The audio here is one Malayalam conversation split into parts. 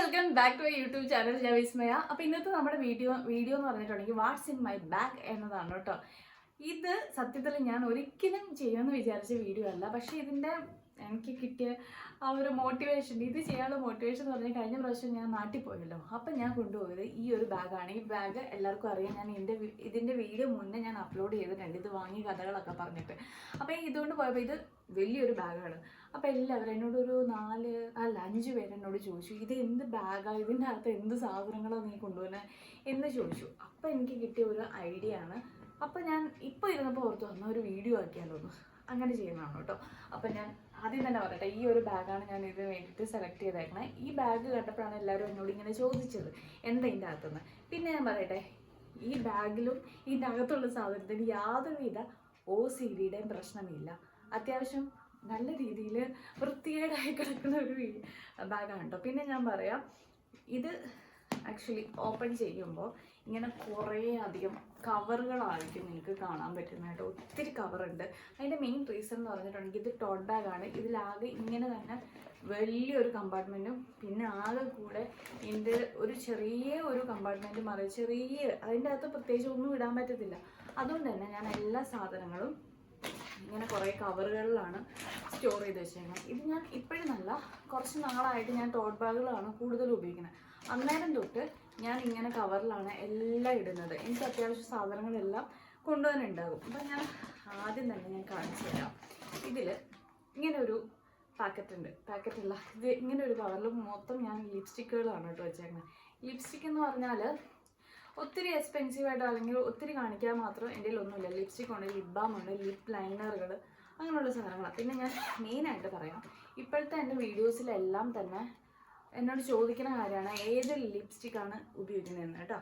Welcome back to YouTube channel. ഞാൻ വിസ്മയ. അപ്പോൾ ഇന്നത്തെ നമ്മുടെ വീഡിയോ എന്ന് പറഞ്ഞിട്ടുണ്ടെങ്കിൽ വാട്ട്സ് ഇൻ മൈ ബാഗ് എന്നതാണ് കേട്ടോ. ഇത് സത്യത്തിൽ ഞാൻ ഒരിക്കലും ചെയ്യുമെന്ന് വിചാരിച്ച വീഡിയോ അല്ല. പക്ഷേ ഇതിൻ്റെ എനിക്ക് കിട്ടിയ ആ ഒരു മോട്ടിവേഷൻ, ഇത് ചെയ്യാനുള്ള മോട്ടിവേഷൻ എന്ന് പറഞ്ഞാൽ കഴിഞ്ഞ പ്രാവശ്യം ഞാൻ നാട്ടിൽ പോയല്ലോ. അപ്പം ഞാൻ കൊണ്ടുപോയത് ഈ ഒരു ബാഗാണ്. ഈ ബാഗ് എല്ലാവർക്കും അറിയാം. ഞാൻ ഇതിൻ്റെ വീഡിയോ മുന്നേ ഞാൻ അപ്ലോഡ് ചെയ്തിട്ടുണ്ട്, ഇത് വാങ്ങിയ കഥകളൊക്കെ പറഞ്ഞിട്ട്. അപ്പോൾ ഇതുകൊണ്ട് പോയപ്പോൾ ഇത് വലിയൊരു ബാഗാണ്. അപ്പോൾ എല്ലാവരും എന്നോടൊരു 5 പേരെന്നോട് ചോദിച്ചു, ഇത് എന്ത് ബാഗാണ്, ഇതിൻ്റെ അകത്ത് എന്ത് സാധനങ്ങളാണ് നീ കൊണ്ടുപോകുന്നത് എന്ന് ചോദിച്ചു. അപ്പോൾ എനിക്ക് കിട്ടിയ ഒരു ഐഡിയ ആണ്. അപ്പോൾ ഞാൻ ഇപ്പോൾ ഇരുന്നപ്പോൾ ഓർത്തു വന്ന ഒരു വീഡിയോ ആക്കിയാലോന്ന്, അങ്ങനെ ചെയ്യുന്നതാണ് കേട്ടോ. അപ്പം ഞാൻ ആദ്യം തന്നെ പറയട്ടെ, ഈ ഒരു ബാഗാണ് ഞാൻ ഇതിന് വേണ്ടിയിട്ട് സെലക്ട് ചെയ്തേക്കണേ. ഈ ബാഗ് കണ്ടപ്പോഴാണ് എല്ലാവരും എന്നോട് ഇങ്ങനെ ചോദിച്ചത് എന്താ ഇതിൻ്റെ അകത്തുനിന്ന്. പിന്നെ ഞാൻ പറയട്ടെ, ഈ ബാഗിലും ഇതിൻ്റെ അകത്തുള്ള സാധനത്തിന് യാതൊരുവിധ OCDയുടെയും പ്രശ്നമില്ല. അത്യാവശ്യം നല്ല രീതിയിൽ വൃത്തികേടായി കിടക്കുന്ന ഒരു ബാഗാണ് കേട്ടോ. പിന്നെ ഞാൻ പറയാം, ഇത് ആക്ച്വലി ഓപ്പൺ ചെയ്യുമ്പോൾ ഇങ്ങനെ കുറേ അധികം കവറുകളായിരിക്കും നിങ്ങൾക്ക് കാണാൻ പറ്റുന്നതായിട്ട്. ഒത്തിരി കവറുണ്ട്. അതിൻ്റെ മെയിൻ റീസൺ എന്ന് പറഞ്ഞിട്ടുണ്ടെങ്കിൽ ഇത് ടോട്ട് ബാഗാണ്. ഇതിലാകെ ഇങ്ങനെ തന്നെ വലിയൊരു കമ്പാർട്ട്മെൻറ്റും പിന്നെ ആകെ കൂടെ ഇതിൻ്റെ ഒരു ചെറിയ ഒരു കമ്പാർട്ട്മെൻറ്റും അതിൻ്റെ അകത്ത് പ്രത്യേകിച്ച് ഒന്നും ഇടാൻ പറ്റത്തില്ല. അതുകൊണ്ട് തന്നെ ഞാൻ എല്ലാ സാധനങ്ങളും ഇങ്ങനെ കുറേ കവറുകളിലാണ് സ്റ്റോർ ചെയ്ത് വെച്ചേക്കുന്നത്. ഇത് ഞാൻ ഇപ്പോഴും നല്ല കുറച്ച് നാളായിട്ട് ഞാൻ ടോട്ട് ബാഗുകളാണ് കൂടുതൽ ഉപയോഗിക്കുന്നത്. അന്നേരം തൊട്ട് ഞാൻ ഇങ്ങനെ കവറിലാണ് എല്ലാം ഇടുന്നത്. എനിക്ക് അത്യാവശ്യം സാധനങ്ങളെല്ലാം കൊണ്ടുപോകാനുണ്ടാകും. അപ്പം ഞാൻ ആദ്യം തന്നെ ഞാൻ കാണിച്ചു തരാം. ഇതിൽ ഇങ്ങനെ ഒരു പാക്കറ്റല്ല, ഇത് ഇങ്ങനെ ഒരു കവറിൽ മൊത്തം ഞാൻ ലിപ്സ്റ്റിക്കുകളാണ് കേട്ടോ വെച്ചേക്കുന്നത്. ലിപ്സ്റ്റിക് എന്ന് പറഞ്ഞാൽ ഒത്തിരി എക്സ്പെൻസീവായിട്ടോ അല്ലെങ്കിൽ ഒത്തിരി കാണിക്കാൻ മാത്രം എൻ്റെ ഒന്നുമില്ല. ലിപ്സ്റ്റിക് ഉണ്ട്, ലിപ് ബാം ഉണ്ട്, ലിപ് ലൈനറുകൾ, അങ്ങനെയുള്ള സാധനങ്ങളാണ്. പിന്നെ ഞാൻ മെയിനായിട്ട് പറയാം, ഇപ്പോഴത്തെ എൻ്റെ വീഡിയോസിലെല്ലാം തന്നെ എന്നോട് ചോദിക്കുന്ന കാര്യമാണ് ഏത് ലിപ്സ്റ്റിക്കാണ് ഉപയോഗിക്കുന്നതെന്ന് കേട്ടോ.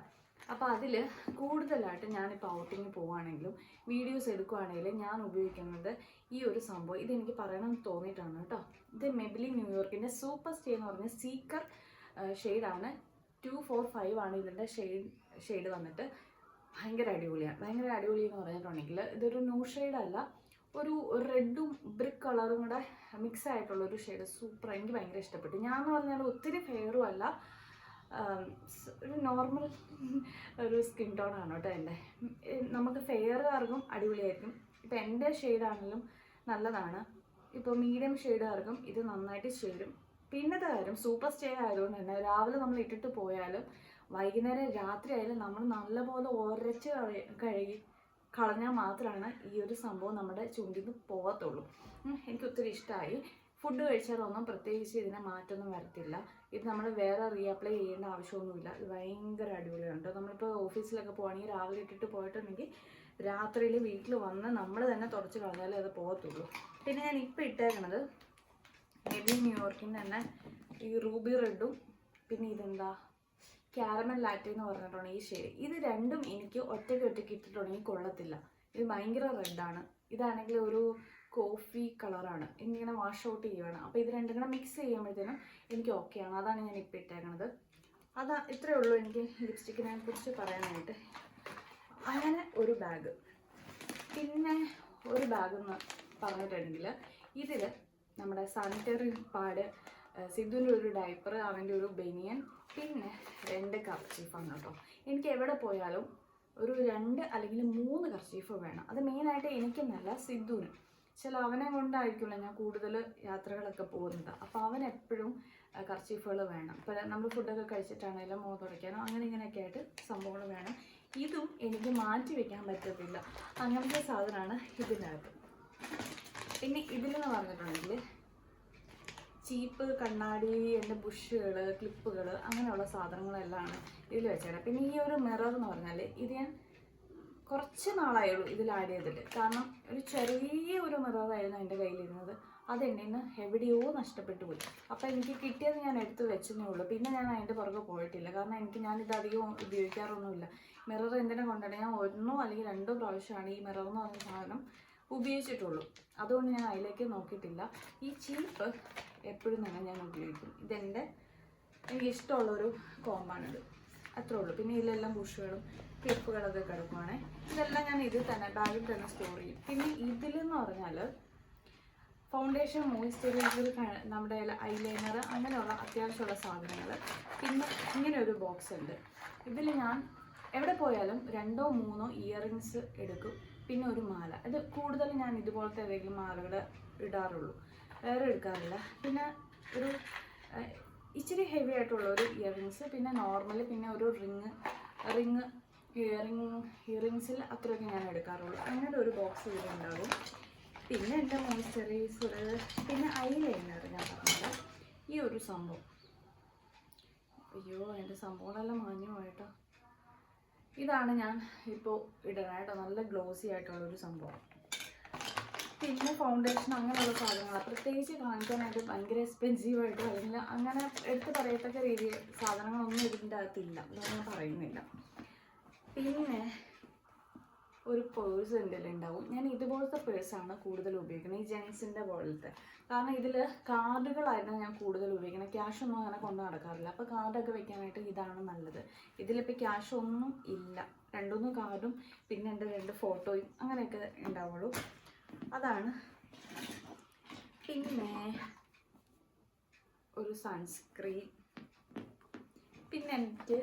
അപ്പോൾ അതിൽ കൂടുതലായിട്ട് ഞാനിപ്പോൾ ഔട്ടിങ്ങിൽ പോവുകയാണെങ്കിലും വീഡിയോസ് എടുക്കുകയാണെങ്കിലും ഞാൻ ഉപയോഗിക്കുന്നത് ഈ ഒരു സംഭവം. ഇതെനിക്ക് പറയണമെന്ന് തോന്നിയിട്ടാണ് കേട്ടോ. ഇത് മെബിലിൻ ന്യൂയോർക്കിൻ്റെ സൂപ്പർ സ്റ്റേ എന്ന് പറഞ്ഞ സീക്കർ ഷെയ്ഡാണ്. 245 ആണ് ഇതിൻ്റെ ഷെയ്ഡ് വന്നിട്ട്. ഭയങ്കര അടിപൊളിയാണ്. എന്ന് പറഞ്ഞിട്ടുണ്ടെങ്കിൽ ഇതൊരു ന്യൂ ഷെയ്ഡല്ല, ഒരു റെഡും ബ്രിക്ക് കളറും കൂടെ മിക്സ് ആയിട്ടുള്ളൊരു ഷെയ്ഡ്. സൂപ്പർ, എനിക്ക് ഭയങ്കര ഇഷ്ടപ്പെട്ടു. ഞാൻ എന്ന് പറഞ്ഞാൽ ഒത്തിരി ഫെയറും അല്ല, ഒരു നോർമൽ ഒരു സ്കിൻ ടോണാണ് കേട്ടോ എൻ്റെ. നമുക്ക് ഫെയറുകാർക്കും അടിപൊളിയായിരിക്കും. ഇപ്പം എൻ്റെ ഷെയ്ഡാണെങ്കിലും നല്ലതാണ്. ഇപ്പോൾ മീഡിയം ഷെയ്ഡുകാർക്കും ഇത് നന്നായിട്ട് ചേരും. പിന്നത്തെ കാര്യം, സൂപ്പർ സ്റ്റേ ആയതുകൊണ്ട് തന്നെ രാവിലെ നമ്മൾ ഇട്ടിട്ട് പോയാലും വൈകുന്നേരം രാത്രി ആയാലും നമ്മൾ നല്ലപോലെ ഉരച്ച് കഴുകി കളഞ്ഞാൽ മാത്രമാണ് ഈ ഒരു സംഭവം നമ്മുടെ ചുണ്ടിൽ നിന്ന് പോകത്തുള്ളൂ. എനിക്ക് ഒത്തിരി ഇഷ്ടമായി. ഫുഡ് കഴിച്ചാലൊന്നും പ്രത്യേകിച്ച് ഇതിനെ മാറ്റമൊന്നും വരത്തില്ല. ഇത് നമ്മൾ വേറെ റീഅപ്ലൈ ചെയ്യേണ്ട ആവശ്യമൊന്നുമില്ല. ഇത് ഭയങ്കര അടിപൊളിയാണ്. നമ്മളിപ്പോൾ ഓഫീസിലൊക്കെ പോവുകയാണെങ്കിൽ രാവിലെ ഇട്ടിട്ട് പോയിട്ടുണ്ടെങ്കിൽ രാത്രിയിൽ വീട്ടിൽ വന്ന് നമ്മൾ തന്നെ തുടച്ച് കളഞ്ഞാലേ അത് പോകത്തുള്ളൂ. പിന്നെ ഞാൻ ഇപ്പോൾ ഇട്ടേക്കണത് മെബിലിൻ ന്യൂയോർക്കിൻ്റെ തന്നെ ഈ റൂബി റെഡും പിന്നെ ഇതെന്താ ക്യാരമൽ ലാറ്റെ എന്ന് പറഞ്ഞിട്ടാണ് ഈ ഷെയ്ഡ്. ഇത് രണ്ടും എനിക്ക് ഒറ്റയ്ക്ക് ഇട്ടിട്ടുണ്ടെങ്കിൽ കൊള്ളത്തില്ല. ഇത് ഭയങ്കര റെഡാണ്. ഇതാണെങ്കിൽ ഒരു കോഫി കളറാണ്. എനിക്കിങ്ങനെ വാഷ് ഔട്ട് ചെയ്യുകയാണ്. അപ്പോൾ ഇത് രണ്ടും കൂടെ മിക്സ് ചെയ്യുമ്പോഴത്തേനും എനിക്ക് ഓക്കെയാണ്. അതാണ് ഞാൻ ഇപ്പോൾ ഇട്ടേക്കണത്. ഇത്രയേ ഉള്ളൂ എനിക്ക് ലിപ്സ്റ്റിക്കിനെ കുറിച്ച് പറയാനായിട്ട്. അങ്ങനെ ഒരു ബാഗ്. പിന്നെ ഒരു ബാഗ് എന്ന് പറഞ്ഞിട്ടുണ്ടെങ്കിൽ ഇതിൽ നമ്മുടെ സാനിറ്ററി പാഡ്, സിദ്ധുവിൻ്റെ ഒരു ഡയപ്പർ, അവൻ്റെ ഒരു ബനിയൻ, പിന്നെ 2 കർച്ചീഫാണ് കേട്ടോ. എനിക്ക് എവിടെ പോയാലും ഒരു 2 അല്ലെങ്കിൽ 3 കർച്ചീഫ് വേണം. അത് മെയിനായിട്ട് എനിക്കെന്നല്ല, സിദ്ധുവിന്. അവനെ കൊണ്ടായിരിക്കുമല്ലോ ഞാൻ കൂടുതൽ യാത്രകളൊക്കെ പോകുന്നത്. അപ്പോൾ അവൻ എപ്പോഴും കർച്ചീഫുകൾ വേണം. ഇപ്പോൾ നമ്മൾ ഫുഡൊക്കെ കഴിച്ചിട്ടാണെങ്കിലും മുഖം തുടയ്ക്കാനോ അങ്ങനെ ഇങ്ങനെയൊക്കെ ആയിട്ട് സംഭവങ്ങൾ വേണം. ഇതും എനിക്ക് മാറ്റി വയ്ക്കാൻ പറ്റത്തില്ല. അങ്ങനത്തെ സാധനമാണ് ഇതിനകത്ത്. പിന്നെ ഇതിലെന്ന് പറഞ്ഞിട്ടുണ്ടെങ്കിൽ ചീപ്പ്, കണ്ണാടി, എൻ്റെ ബുഷുകൾ, ക്ലിപ്പുകൾ, അങ്ങനെയുള്ള സാധനങ്ങളെല്ലാം ഇതിൽ വെച്ചേക്കാം. പിന്നെ ഈ ഒരു മിറർ എന്ന് പറഞ്ഞാൽ ഇത് ഞാൻ കുറച്ച് നാളായുള്ളൂ ഇതിൽ ആഡ് ചെയ്തിട്ട്. കാരണം ഒരു ചെറിയ ഒരു മിററായിരുന്നു എൻ്റെ കയ്യിലിരുന്നത്. അതെൻ്റെ നിന്ന് എവിടെയോ നഷ്ടപ്പെട്ടു പോയി. അപ്പോൾ എനിക്ക് കിട്ടിയത് ഞാൻ എടുത്ത് വെച്ചതേ ഉള്ളൂ. പിന്നെ ഞാൻ അതിൻ്റെ പുറകെ പോയിട്ടില്ല. കാരണം ഞാനിതധികം ഉപയോഗിക്കാറൊന്നുമില്ല. മിറർ എന്തിനാ കൊണ്ടുപോയി ഞാൻ 1 അല്ലെങ്കിൽ 2 പ്രാവശ്യമാണ് ഈ മിറർ എന്ന് പറഞ്ഞ സാധനം ഉപയോഗിച്ചിട്ടുള്ളൂ. അതുകൊണ്ട് ഞാൻ അതിലേക്ക് നോക്കിയിട്ടില്ല. ഈ ചീപ്പ് എപ്പോഴും തന്നെ ഞാൻ ഉപയോഗിക്കും. എനിക്ക് ഇഷ്ടമുള്ളൊരു കോമ്പാണിത്. അത്രേ ഉള്ളൂ. പിന്നെ ഇതിലെല്ലാം ബുഷുകളും ക്ലിപ്പുകളൊക്കെ കിടക്കുവാണേ. ഇതെല്ലാം ഞാൻ ഇതിൽ തന്നെ ബാഗിൽ തന്നെ സ്റ്റോർ ചെയ്യും. പിന്നെ ഇതിലെന്ന് പറഞ്ഞാൽ ഫൗണ്ടേഷൻ, മോയ്സ്ചറൈസർ, നമ്മുടെ ഐലൈനർ, അങ്ങനെയുള്ള അത്യാവശ്യമുള്ള സാധനങ്ങൾ. പിന്നെ ഇങ്ങനെ ഒരു ബോക്സ് ഉണ്ട്. ഇതിൽ ഞാൻ എവിടെ പോയാലും 2 or 3 ഇയറിങ്സ് എടുക്കും, പിന്നെ ഒരു മാല. ഇത് കൂടുതൽ ഞാൻ ഇതുപോലത്തെ ഏതെങ്കിലും മാലകൾ ഇടാറുള്ളൂ, വേറെ എടുക്കാറില്ല. പിന്നെ ഒരു ഇച്ചിരി ഹെവി ആയിട്ടുള്ള ഒരു ഇയറിങ്സ്, പിന്നെ നോർമൽ, പിന്നെ ഒരു ഇയറിങ്സിൽ അത്രയൊക്കെ ഞാൻ എടുക്കാറുള്ളൂ. അങ്ങനെ ഒരു ബോക്സ് ഇതിലുണ്ടാകും. പിന്നെ എൻ്റെ മോയ്സ്ചറൈസർ, പിന്നെ ഐലൈനർ. ഞാൻ പറഞ്ഞത് ഈ ഒരു സംഭവം, അയ്യോ എൻ്റെ സംഭവങ്ങളെല്ലാം മാഞ്ഞു പോയിട്ടോ. ഇതാണ് ഞാൻ ഇപ്പോൾ ഇടണേട്ടോ, നല്ല ഗ്ലോസി ആയിട്ടുള്ളൊരു സംഭവം. പിന്നെ ഫൗണ്ടേഷൻ, അങ്ങനെയുള്ള സാധനങ്ങൾ പ്രത്യേകിച്ച് കാണിക്കാനായിട്ട് ഭയങ്കര എക്സ്പെൻസീവായിട്ടോ അല്ലെങ്കിൽ അങ്ങനെ എടുത്ത് പറയത്തക്ക രീതിയിൽ സാധനങ്ങളൊന്നും ഇതിൻ്റെ അകത്തില്ല, അതൊന്നും ഞാൻ പറയുന്നില്ല. പിന്നെ ഒരു പേഴ്സ് എൻ്റെ ഉണ്ടാവും. ഞാൻ ഇതുപോലത്തെ പേഴ്സാണ് കൂടുതൽ ഉപയോഗിക്കുന്നത്, ഈ ജെൻസിൻ്റെ പോലത്തെ. കാരണം ഇതിൽ കാർഡുകളായിരുന്നു ഞാൻ കൂടുതൽ ഉപയോഗിക്കുന്നത്, ക്യാഷ് ഒന്നും അങ്ങനെ കൊണ്ട് നടക്കാറില്ല. അപ്പോൾ കാർഡൊക്കെ വെക്കാനായിട്ട് ഇതാണ് നല്ലത്. ഇതിലിപ്പോൾ ക്യാഷ് ഒന്നും ഇല്ല, 2 കാർഡും പിന്നെ എൻ്റെ 2 ഫോട്ടോയും അങ്ങനെയൊക്കെ ഉണ്ടാവുള്ളൂ. അതാണ്. പിന്നെ ഒരു സൺസ്ക്രീൻ. പിന്നെ എനിക്ക്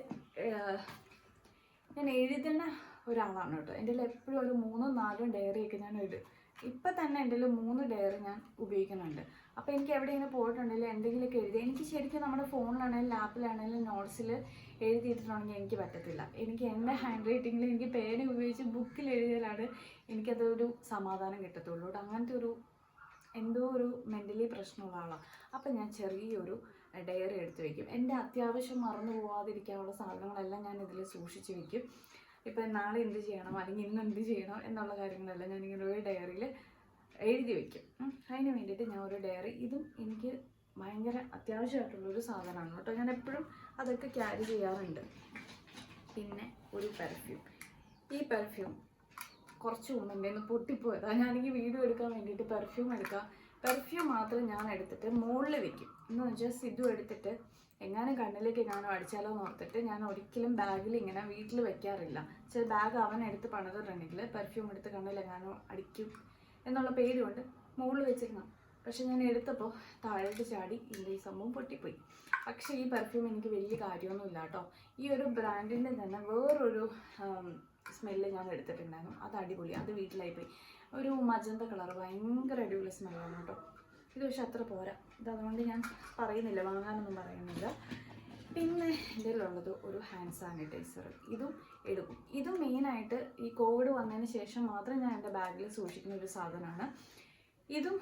ഞാൻ എഴുതുന്ന ഒരാളാണ് കേട്ടോ. എൻ്റെ എപ്പോഴും ഒരു 3-4 ഡയറിയൊക്കെ ഞാൻ ഇപ്പം തന്നെ എൻ്റെ 3 ഡയറി ഞാൻ ഉപയോഗിക്കുന്നുണ്ട്. അപ്പോൾ എനിക്ക് എവിടെയെങ്കിലും പോയിട്ടുണ്ടെങ്കിൽ എന്തെങ്കിലുമൊക്കെ എഴുതി, എനിക്ക് ശരിക്കും നമ്മുടെ ഫോണിലാണെങ്കിലും ലാപ്പിലാണെങ്കിലും നോട്ട്സിൽ എഴുതിയിട്ടുണ്ടെങ്കിൽ എനിക്ക് പറ്റത്തില്ല. എനിക്ക് എൻ്റെ ഹാൻഡ് റൈറ്റിങ്ങിൽ എനിക്ക് പേന ഉപയോഗിച്ച് ബുക്കിൽ എഴുതിയാലാണ് എനിക്കതൊരു സമാധാനം കിട്ടത്തുള്ളൂ. അങ്ങനത്തെ എന്തോ ഒരു മെൻ്റലി പ്രശ്നമുള്ള ആളാണ്. അപ്പം ഞാൻ ചെറിയൊരു ഡയറി എടുത്ത് വയ്ക്കും. എൻ്റെ അത്യാവശ്യം മറന്നു പോകാതിരിക്കാനുള്ള സാധനങ്ങളെല്ലാം ഞാൻ ഇതിൽ സൂക്ഷിച്ച് വയ്ക്കും. ഇപ്പം നാളെ എന്ത് ചെയ്യണം അല്ലെങ്കിൽ ഇന്ന് എന്ത് ചെയ്യണം എന്നുള്ള കാര്യങ്ങളെല്ലാം ഞാനിങ്ങനെ ഒരു ഡയറിയിൽ എഴുതി വയ്ക്കും. അതിന് വേണ്ടിയിട്ട് ഞാൻ ഒരു ഡയറി, ഇതും എനിക്ക് ഭയങ്കര അത്യാവശ്യമായിട്ടുള്ളൊരു സാധനമാണ് കേട്ടോ. ഞാൻ എപ്പോഴും അതൊക്കെ ക്യാരി ചെയ്യാറുണ്ട്. പിന്നെ ഒരു പെർഫ്യൂം. ഈ പെർഫ്യൂം കുറച്ച് മുമ്പ് എൻ്റെ ഒന്ന് പൊട്ടിപ്പോയതാണ്. ഞാനെനിക്ക് വീഡിയോ എടുക്കാൻ വേണ്ടിയിട്ട് പെർഫ്യൂം മാത്രം ഞാൻ എടുത്തിട്ട് മുകളിൽ വെക്കും. എന്ന് വെച്ചാൽ സിദ്ധു എടുത്തിട്ട് എങ്ങാനും കണ്ണിലേക്ക് എങ്ങാനും അടിച്ചാലോ എന്ന് ഓർത്തിട്ട് ഞാൻ ഒരിക്കലും ബാഗിൽ ഇങ്ങനെ വീട്ടിൽ വെക്കാറില്ല. ചില ബാഗ് അവൻ എടുത്ത് പണിതിട്ടുണ്ടെങ്കിൽ പെർഫ്യൂം എടുത്ത് കണ്ണിലെങ്ങാനും അടിക്കും എന്നുള്ള പേടി കൊണ്ട് മുകളിൽ വെച്ചിരുന്നു. പക്ഷെ ഞാൻ എടുത്തപ്പോൾ താഴോട്ട് ചാടി ഇതിൻ്റെ ഈ സംഭവം പൊട്ടിപ്പോയി. പക്ഷേ ഈ പെർഫ്യൂം എനിക്ക് വലിയ കാര്യമൊന്നുമില്ല കേട്ടോ. ഈ ഒരു ബ്രാൻഡിൻ്റെ തന്നെ വേറൊരു സ്മെല്ല് ഞാൻ എടുത്തിട്ടുണ്ടായിരുന്നു, അത് അടിപൊളി. അത് വീട്ടിലായിപ്പോയി. ഒരു മജന്ത കളർ, ഭയങ്കര അടിപൊളി സ്മെല്ലാണ് കേട്ടോ. ഇത് പക്ഷെ അത്ര പോരാ. അതുകൊണ്ട് ഞാൻ പറയുന്നില്ല, വാങ്ങാനൊന്നും പറയുന്നില്ല. പിന്നെ എൻ്റെ ഉള്ളത് ഒരു ഹാൻഡ് സാനിറ്റൈസർ, ഇതും എടുക്കും. ഇതും മെയിനായിട്ട് ഈ കോവിഡ് വന്നതിന് ശേഷം മാത്രം ഞാൻ എൻ്റെ ബാഗിൽ സൂക്ഷിക്കുന്ന ഒരു സാധനമാണ്. ഇതും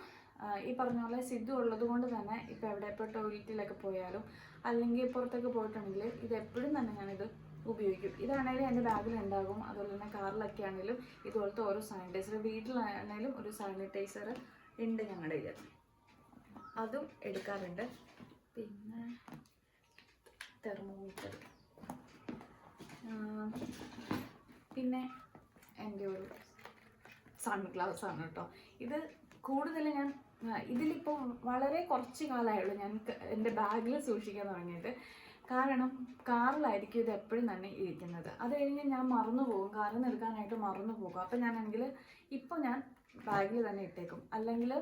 ഈ പറഞ്ഞ പോലെ സിദ്ധു ഉള്ളത് കൊണ്ട് തന്നെ ഇപ്പോൾ ഇപ്പോൾ ടോയ്ലറ്റിലൊക്കെ പോയാലും അല്ലെങ്കിൽ പുറത്തൊക്കെ പോയിട്ടുണ്ടെങ്കിൽ ഇത് എപ്പോഴും തന്നെ ഞാനിത് ഉപയോഗിക്കും. ഇതാണെങ്കിലും എൻ്റെ ബാഗിലുണ്ടാകും. അതുപോലെ തന്നെ കാറിലൊക്കെ ആണെങ്കിലും ഇതുപോലത്തെ ഓരോ സാനിറ്റൈസർ, വീട്ടിലാണെങ്കിലും ഒരു സാനിറ്റൈസർ ഉണ്ട് ഞങ്ങളുടെ കയ്യിൽ, അതും എടുക്കാറുണ്ട്. പിന്നെ തെർമോമീറ്റർ, പിന്നെ എൻ്റെ ഒരു സൺഗ്ലാസ് ആണ് കേട്ടോ. ഇത് കൂടുതൽ ഞാൻ ഇതിലിപ്പോൾ വളരെ കുറച്ച് കാലമായുള്ളൂ ഞാൻ എൻ്റെ ബാഗിൽ സൂക്ഷിക്കാൻ തുടങ്ങിയിട്ട്. കാരണം കാറിലായിരിക്കും ഇത് എപ്പോഴും തന്നെ ഇരിക്കുന്നത്. അത് കഴിഞ്ഞ് ഞാൻ മറന്നു പോകും, കാറിൽ നിന്ന് എടുക്കാനായിട്ട് മറന്നു പോകും. അപ്പം ഞാനാണെങ്കിൽ ഇപ്പോൾ ഞാൻ ബാഗിൽ തന്നെ ഇട്ടേക്കും. അല്ലെങ്കിൽ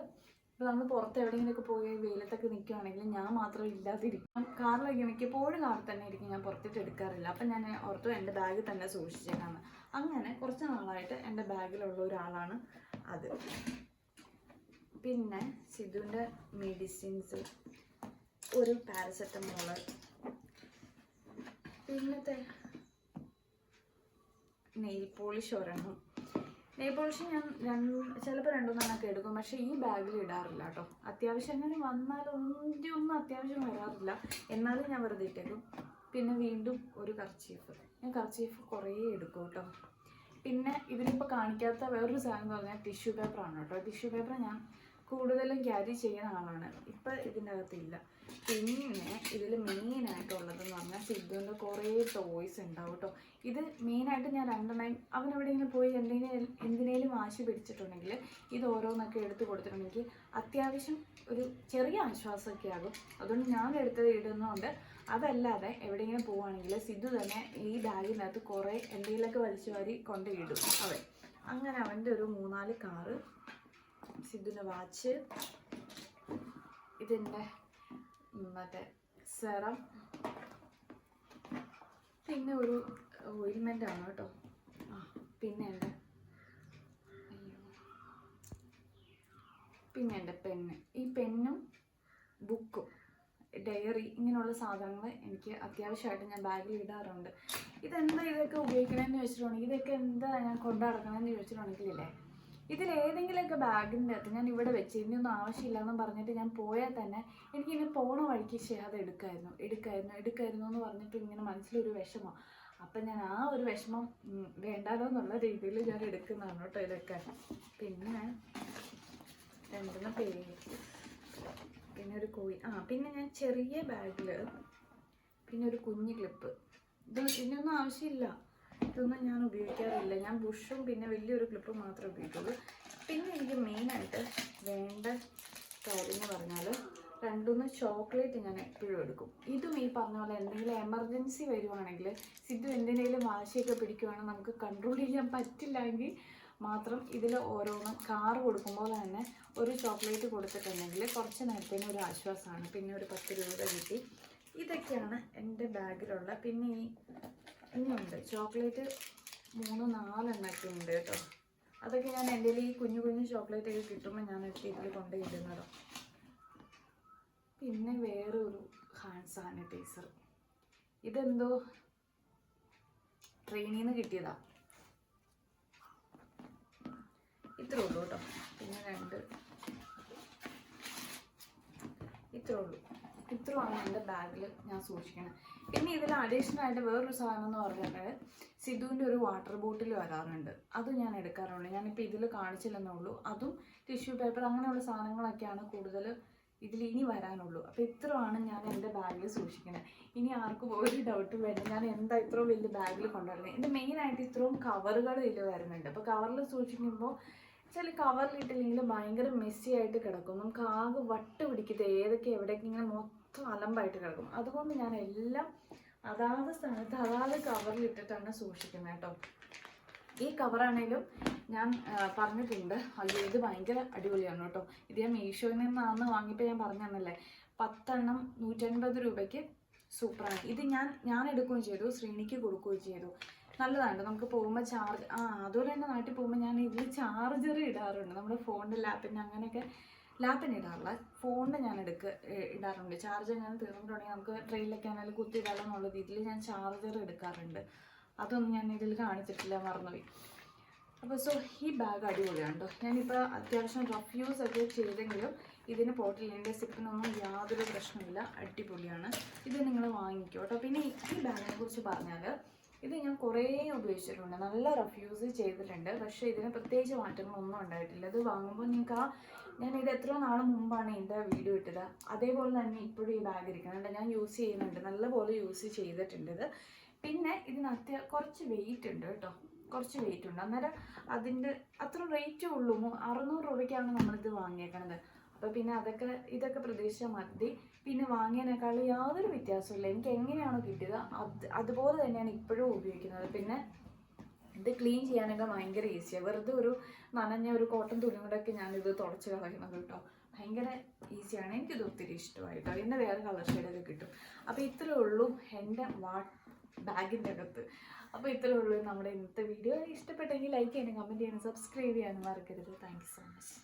ഇപ്പോൾ നമ്മൾ പുറത്ത് എവിടെയെങ്കിലുമൊക്കെ പോയി വെയിലത്തൊക്കെ നിൽക്കുകയാണെങ്കിൽ ഞാൻ മാത്രം ഇല്ലാതിരിക്കും. കാറിലൊക്കെ മിക്കപ്പോഴും കാറിൽ തന്നെ ഇരിക്കും, ഞാൻ പുറത്തിട്ട് എടുക്കാറില്ല. അപ്പം ഞാൻ ഓർത്തു എൻ്റെ ബാഗിൽ തന്നെ സൂക്ഷിച്ചേക്കാണ്. അങ്ങനെ കുറച്ച് നാളായിട്ട് എൻ്റെ ബാഗിലുള്ള ഒരാളാണ് അത്. പിന്നെ സിദ്ധുവിൻ്റെ മെഡിസിൻസ്, ഒരു പാരസെറ്റമോള്, പിന്നത്തെ നെയിൽ പോളിഷ് ഒരെണ്ണം. നെയിൽ പോളിഷ് ഞാൻ ചിലപ്പോൾ 2-3 എടുക്കും, പക്ഷേ ഈ ബാഗിൽ ഇടാറില്ല കേട്ടോ. അത്യാവശ്യം അങ്ങനെ വന്നാലൊന്നും അത്യാവശ്യം വരാറില്ല, എന്നാലും ഞാൻ വെറുതെ ഇട്ടേക്കും. പിന്നെ വീണ്ടും ഒരു കർച്ചീഫ്, ഞാൻ കർച്ചീഫ് കുറേ എടുക്കും കേട്ടോ. പിന്നെ ഇതിലിപ്പോൾ കാണിക്കാത്ത വേറൊരു സാധനം എന്ന് പറഞ്ഞാൽ ടിഷ്യൂ പേപ്പറാണ് കേട്ടോ. ടിഷ്യൂ പേപ്പർ ഞാൻ കൂടുതലും ക്യാരി ചെയ്യുന്ന ആളാണ്, ഇപ്പം ഇതിൻ്റെ അകത്തില്ല. പിന്നെ ഇതിൽ മെയിനായിട്ടുള്ളതെന്ന് പറഞ്ഞാൽ സിദ്ധുവിൻ്റെ കുറേ ടോയ്സ് ഉണ്ടാവും കേട്ടോ. ഇത് മെയിനായിട്ട് ഞാൻ 2 ടൈം അവനെവിടെയെങ്കിലും പോയി എന്തിനേലും വാശി പിടിച്ചിട്ടുണ്ടെങ്കിൽ ഇത് ഓരോന്നൊക്കെ എടുത്ത് കൊടുത്തിട്ടുണ്ടെങ്കിൽ അത്യാവശ്യം ഒരു ചെറിയ ആശ്വാസമൊക്കെ ആകും. അതുകൊണ്ട് ഞാൻ എടുത്തത് ഇടുന്നതുകൊണ്ട്. അതല്ലാതെ എവിടെയെങ്കിലും പോവുകയാണെങ്കിൽ സിദ്ധു തന്നെ ഈ ബാഗിനകത്ത് കുറേ എന്തെങ്കിലുമൊക്കെ വലിച്ചു വാരി കൊണ്ട് ഇടും അവൻ. അങ്ങനെ അവൻ്റെ ഒരു 3-4 കാറ് സിദ്ധുവിൻ്റെ വാച്ച്, ഇതിൻ്റെ മറ്റേ സെറം, പിന്നെ ഒരു ഓയിൽമെൻ്റ് ആണ് കേട്ടോ. പിന്നെ എൻ്റെ പെന്ന്, ഈ പെന്നും ബുക്കും ഡയറി ഇങ്ങനെയുള്ള സാധനങ്ങൾ എനിക്ക് അത്യാവശ്യമായിട്ട് ഞാൻ ബാഗിൽ ഇടാറുണ്ട്. ഇതെന്താ ഇതൊക്കെ ഉപയോഗിക്കണമെന്ന് ചോദിച്ചിട്ടുണ്ടെങ്കിൽ, ഇതൊക്കെ എന്താ ഞാൻ കൊണ്ടു നടക്കണമെന്ന് ചോദിച്ചിട്ടുണ്ടെങ്കിലേ, ഇതിലേതെങ്കിലുമൊക്കെ ബാഗിൻ്റെ അകത്ത് ഞാൻ ഇവിടെ വെച്ച് ഇനിയൊന്നും ആവശ്യമില്ലെന്ന് പറഞ്ഞിട്ട് ഞാൻ പോയാൽ തന്നെ എനിക്കിങ്ങനെ പോണ വഴിക്ക് അത് എടുക്കായിരുന്നു എന്ന് പറഞ്ഞിട്ട് ഇങ്ങനെ മനസ്സിലൊരു വിഷമം. അപ്പം ഞാൻ ആ ഒരു വിഷമം വേണ്ടാലോ എന്നുള്ള രീതിയിൽ ഞാൻ എടുക്കുന്നതാണ് കേട്ടോ ഇതൊക്കെ. പിന്നെ 2 പേര്, പിന്നെ ഒരു കോയിൻ, പിന്നെ ഞാൻ ചെറിയ ബാഗിൽ പിന്നെ ഒരു കുഞ്ഞു ക്ലിപ്പ്. ഇതിനൊന്നും ആവശ്യമില്ല, ഇതൊന്നും ഞാൻ ഉപയോഗിക്കാറില്ല. ഞാൻ ബുഷും പിന്നെ വലിയൊരു ക്ലിപ്പും മാത്രമേ ഉപയോഗിക്കുള്ളൂ. പിന്നെ എനിക്ക് മെയിനായിട്ട് വേണ്ട കാര്യം എന്ന് പറഞ്ഞാൽ 2 ചോക്ലേറ്റ് ഞാൻ എപ്പോഴും എടുക്കും. ഇതും ഈ പറഞ്ഞ പോലെ എന്തെങ്കിലും എമർജൻസി വരുവാണെങ്കിൽ, സിദ്ധു എന്തിനേലും വാശിയൊക്കെ പിടിക്കുവാണെങ്കിൽ നമുക്ക് കൺട്രോൾ ചെയ്യാൻ പറ്റില്ലെങ്കിൽ മാത്രം ഇതിൽ ഓരോന്ന് കാറ് കൊടുക്കുമ്പോൾ തന്നെ ഒരു ചോക്ലേറ്റ് കൊടുത്തിട്ടുണ്ടെങ്കിൽ കുറച്ച് നേരത്തേന് ഒരു ആശ്വാസമാണ്. പിന്നെ ഒരു 10 രൂപ കിട്ടി. ഇതൊക്കെയാണ് എൻ്റെ ബാഗിലുള്ള. പിന്നെ ഇനിയുണ്ട് ചോക്ലേറ്റ് 3-4 എണ്ണമൊക്കെ ഉണ്ട് കേട്ടോ. അതൊക്കെ ഞാൻ എൻ്റെ ഈ കുഞ്ഞു കുഞ്ഞു ചോക്ലേറ്റ് ഒക്കെ കിട്ടുമ്പോൾ ഞാൻ ഇതിൽ കൊണ്ടുപോയിടുന്നതാണ്. പിന്നെ വേറൊരു ഹാൻഡ് സാനിറ്റൈസർ, ഇതെന്തോ ട്രെയിനിൽ നിന്ന് കിട്ടിയതാണ്. ഇത്രേ ഉള്ളൂ കേട്ടോ. പിന്നെ 2 ഇത്രയാണ് എൻ്റെ ബാഗിൽ ഞാൻ സൂക്ഷിക്കുന്നത്. പിന്നെ ഇതിൽ അഡീഷണൽ ആയിട്ട് വേറൊരു സാധനം എന്ന് പറഞ്ഞിട്ട് സിദ്ധുവിൻ്റെ ഒരു വാട്ടർ ബോട്ടിൽ വരാറുണ്ട്. അത് ഞാൻ എടുക്കാറുണ്ട്. ഞാനിപ്പോൾ ഇതിൽ കാണിച്ചില്ലെന്നേ ഉള്ളൂ. അതും ടിഷ്യൂ പേപ്പർ അങ്ങനെയുള്ള സാധനങ്ങളൊക്കെയാണ് കൂടുതൽ ഇതിൽ ഇനി വരാനുള്ളൂ. അപ്പോൾ ഇത്രയാണ് ഞാൻ എൻ്റെ ബാഗിൽ സൂക്ഷിക്കുന്നത്. ഇനി ആർക്കും ഒരു ഡൗട്ടും വേണ്ട ഞാൻ എന്താ ഇത്രയും വലിയ ബാഗിൽ കൊണ്ടുവരുന്നത്. എൻ്റെ മെയിനായിട്ട് ഇത്രയും കവറുകൾ ഇതിൽ വരുന്നുണ്ട്. അപ്പോൾ കവറിൽ സൂക്ഷിക്കുമ്പോൾ ചില കവറിലിട്ടില്ലെങ്കിൽ ഭയങ്കര മെസ്സി ആയിട്ട് കിടക്കും. നമുക്ക് ആകെ വട്ട് പിടിക്കത്തെ ഏതൊക്കെ എവിടെയൊക്കെ ഇങ്ങനെ മൊത്തം അലമ്പായിട്ട് കിടക്കും. അതുകൊണ്ട് ഞാൻ എല്ലാം അതാത് സ്ഥലത്ത് അതാത് കവറിലിട്ടിട്ടാണ് സൂക്ഷിക്കുന്നത് കേട്ടോ. ഈ കവറാണേലും ഞാൻ പറഞ്ഞിട്ടുണ്ട്, അയ്യോ ഇത് ഭയങ്കര അടിപൊളിയാണ് കേട്ടോ. ഇത് ഞാൻ മീഷോയിൽ നിന്നാണ് വാങ്ങിയപ്പോൾ ഞാൻ പറഞ്ഞു തന്നല്ലേ, 10 എണ്ണം 150 രൂപയ്ക്ക് സൂപ്പറാണ്. ഇത് ഞാൻ എടുക്കുകയും ചെയ്തു, ശ്രീനിക്ക് കൊടുക്കുകയും ചെയ്തു. നല്ലതാണ്. നമുക്ക് പോകുമ്പോൾ ചാർജ് അതുപോലെ തന്നെ നാട്ടിൽ പോകുമ്പോൾ ഞാൻ ഇതിൽ ചാർജർ ഇടാറുണ്ട്. നമ്മുടെ ഫോണിൻ്റെ ലാപ്പിൻ്റെ അങ്ങനെയൊക്കെ ലാപ്പിന് ഇടാറില്ല, ഫോണിന് ഞാൻ ഇടാറുണ്ട്. ചാർജർ ഞാൻ തീർന്നിട്ടുണ്ടെങ്കിൽ നമുക്ക് ട്രെയിനിലൊക്കെ ആണെങ്കിലും കുത്തിയിടാലോ എന്നുള്ള രീതിയിൽ ഞാൻ ചാർജർ എടുക്കാറുണ്ട്. അതൊന്നും ഞാൻ ഇതിൽ കാണിച്ചിട്ടില്ല, മറന്നുപോയി. അപ്പോൾ ഈ ബാഗ് അടിപൊളിയാണ് കേട്ടോ. ഞാനിപ്പോൾ അത്യാവശ്യം റഫ് യൂസ് ഒക്കെ ചെയ്തെങ്കിലും ഇതിന് പോട്ടിലിൻ്റെ സിപ്പിനൊന്നും യാതൊരു പ്രശ്നമില്ല, അടിപൊളിയാണ്. ഇത് നിങ്ങൾ വാങ്ങിക്കോ കേട്ടോ. പിന്നെ ഈ ബാഗിനെ കുറിച്ച് പറഞ്ഞാൽ, ഇത് ഞാൻ കുറേ ഉപയോഗിച്ചിട്ടുണ്ട്, നല്ല റഫ് യൂസ് ചെയ്തിട്ടുണ്ട്. പക്ഷേ ഇതിന് പ്രത്യേകിച്ച് മാറ്റങ്ങളൊന്നും ഉണ്ടായിട്ടില്ല. ഇത് വാങ്ങുമ്പോൾ നിങ്ങൾക്ക് ഞാൻ ഇത് എത്ര നാൾ മുമ്പാണ് ഇതിൻ്റെ വീഡിയോ ഇട്ടത്, അതേപോലെ തന്നെ ഇപ്പോഴും ഈ ബാഗ് ഇരിക്കുന്നുണ്ട്. ഞാൻ യൂസ് ചെയ്യുന്നുണ്ട്, നല്ലപോലെ യൂസ് ചെയ്തിട്ടുണ്ട് ഇത്. പിന്നെ ഇതിനകത്ത് കുറച്ച് വെയിറ്റ് ഉണ്ട് കേട്ടോ, കുറച്ച് വെയിറ്റ് ഉണ്ട്. അന്നേരം അതിൻ്റെ അത്ര റേറ്റേ ഉള്ളൂ. 600 രൂപയ്ക്കാണ് നമ്മളിത് വാങ്ങിയേക്കണത്. അപ്പോൾ പിന്നെ ഇതൊക്കെ പ്രതീക്ഷിച്ചാൽ മതി. പിന്നെ വാങ്ങിയതിനേക്കാൾ യാതൊരു വ്യത്യാസമില്ല. എനിക്ക് എങ്ങനെയാണോ കിട്ടിയത് അതുപോലെ തന്നെയാണ് ഇപ്പോഴും ഉപയോഗിക്കുന്നത്. പിന്നെ ഇത് ക്ലീൻ ചെയ്യാനൊക്കെ ഭയങ്കര ഈസിയാണ്. വെറുതെ ഒരു നനഞ്ഞ ഒരു കോട്ടൺ തുണി കൂടെയൊക്കെ ഞാനിത് തുടച്ച് കളയുന്നത് കേട്ടോ. ഭയങ്കര ഈസിയാണ്. എനിക്കിത് ഒത്തിരി ഇഷ്ടമായിട്ടോ. ഇതിൻ്റെ വേറെ കളർ ഷെയ്ഡൊക്കെ കിട്ടും. അപ്പോൾ ഇത്രയേ ഉള്ളൂ എൻ്റെ ബാഗിൻ്റെ അകത്ത്. അപ്പോൾ ഇത്രയേ ഉള്ളൂ നമ്മുടെ ഇന്നത്തെ വീഡിയോ. ഇഷ്ടപ്പെട്ടെങ്കിൽ ലൈക്ക് ചെയ്യാനും കമൻറ്റ് ചെയ്യാനും സബ്സ്ക്രൈബ് ചെയ്യാനും മറക്കരുത്. Thank you so much.